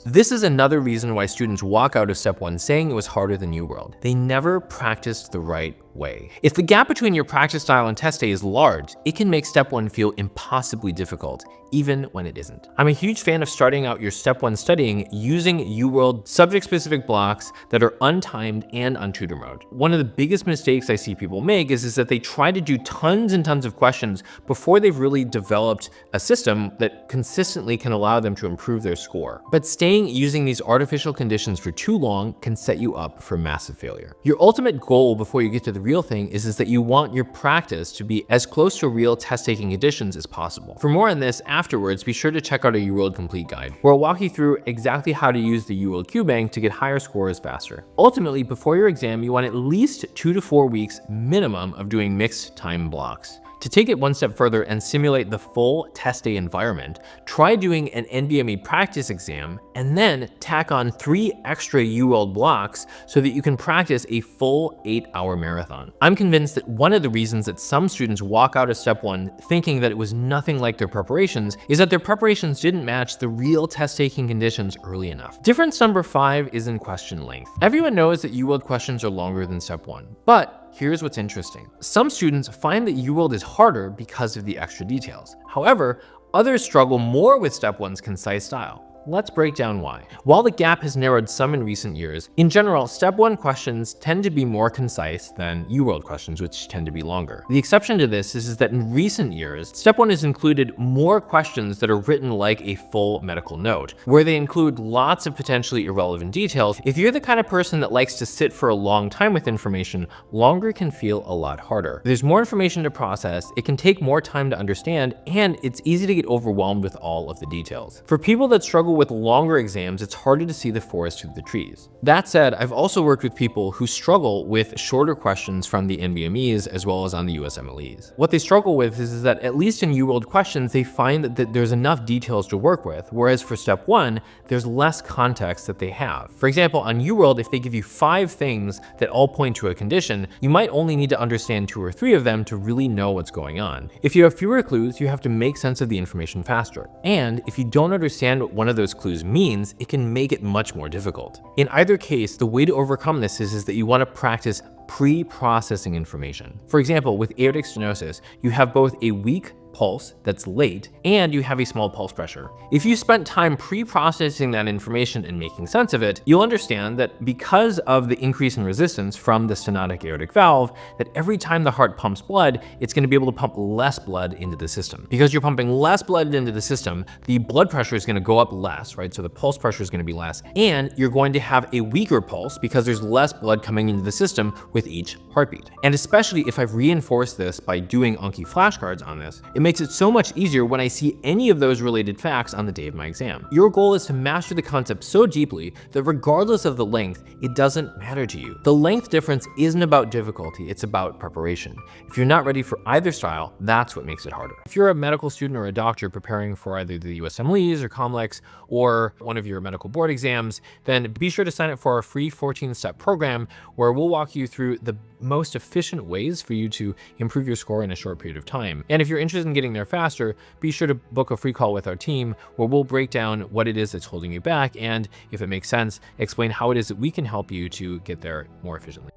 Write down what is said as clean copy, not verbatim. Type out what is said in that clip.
questions. This is another reason why students walk out of Step 1 saying it was harder than UWorld. They never practiced the right way. If the gap between your practice style and test day is large, it can make Step 1 feel impossibly difficult, even when it isn't. I'm a huge fan of starting out your Step 1 studying using UWorld subject-specific blocks that are untimed and on tutor mode. One of the biggest mistakes I see people make is that they try to do tons and tons of questions before they've really developed a system that consistently can allow them to improve their score. But staying using these artificial conditions for too long can set you up for massive failure. Your ultimate goal before you get to the real thing is that you want your practice to be as close to real test-taking conditions as possible. For more on this afterwards, be sure to check out a UWorld complete guide, where I'll walk you through exactly how to use the UWorld QBank to get higher scores faster. Ultimately, before your exam, you want at least 2 to 4 weeks minimum of doing mixed time blocks. To take it one step further and simulate the full test day environment, try doing an NBME practice exam and then tack on 3 extra UWorld blocks so that you can practice a full 8-hour marathon. I'm convinced that one of the reasons that some students walk out of Step 1 thinking that it was nothing like their preparations is that their preparations didn't match the real test-taking conditions early enough. Difference number 5 is in question length. Everyone knows that UWorld questions are longer than Step 1, but here's what's interesting. Some students find that UWorld is harder because of the extra details. However, others struggle more with Step 1's concise style. Let's break down why. While the gap has narrowed some in recent years, in general, Step 1 questions tend to be more concise than UWorld questions, which tend to be longer. The exception to this is that in recent years, Step 1 has included more questions that are written like a full medical note, where they include lots of potentially irrelevant details. If you're the kind of person that likes to sit for a long time with information, longer can feel a lot harder. There's more information to process, it can take more time to understand, and it's easy to get overwhelmed with all of the details. For people that struggle with longer exams, it's harder to see the forest through the trees. That said, I've also worked with people who struggle with shorter questions from the NBMEs as well as on the USMLEs. What they struggle with is that at least in UWorld questions, they find that there's enough details to work with, whereas for Step 1, there's less context that they have. For example, on UWorld, if they give you 5 things that all point to a condition, you might only need to understand 2 or 3 of them to really know what's going on. If you have fewer clues, you have to make sense of the information faster. And if you don't understand what one of those clues means, it can make it much more difficult. In either case, the way to overcome this is that you want to practice pre-processing information. For example, with aortic stenosis, you have both a weak pulse that's late and you have a small pulse pressure. If you spent time pre-processing that information and making sense of it, you'll understand that because of the increase in resistance from the stenotic aortic valve, that every time the heart pumps blood, it's going to be able to pump less blood into the system. Because you're pumping less blood into the system, the blood pressure is going to go up less, right? So the pulse pressure is going to be less, and you're going to have a weaker pulse because there's less blood coming into the system with each heartbeat. And especially if I've reinforced this by doing Anki flashcards on this, it makes it so much easier when I see any of those related facts on the day of my exam. Your goal is to master the concept so deeply that regardless of the length, it doesn't matter to you. The length difference isn't about difficulty, it's about preparation. If you're not ready for either style, that's what makes it harder. If you're a medical student or a doctor preparing for either the USMLEs or COMLEX or one of your medical board exams, then be sure to sign up for our free 14-step program where we'll walk you through the most efficient ways for you to improve your score in a short period of time. And if you're interested in getting there faster, be sure to book a free call with our team where we'll break down what it is that's holding you back and, if it makes sense, explain how it is that we can help you to get there more efficiently.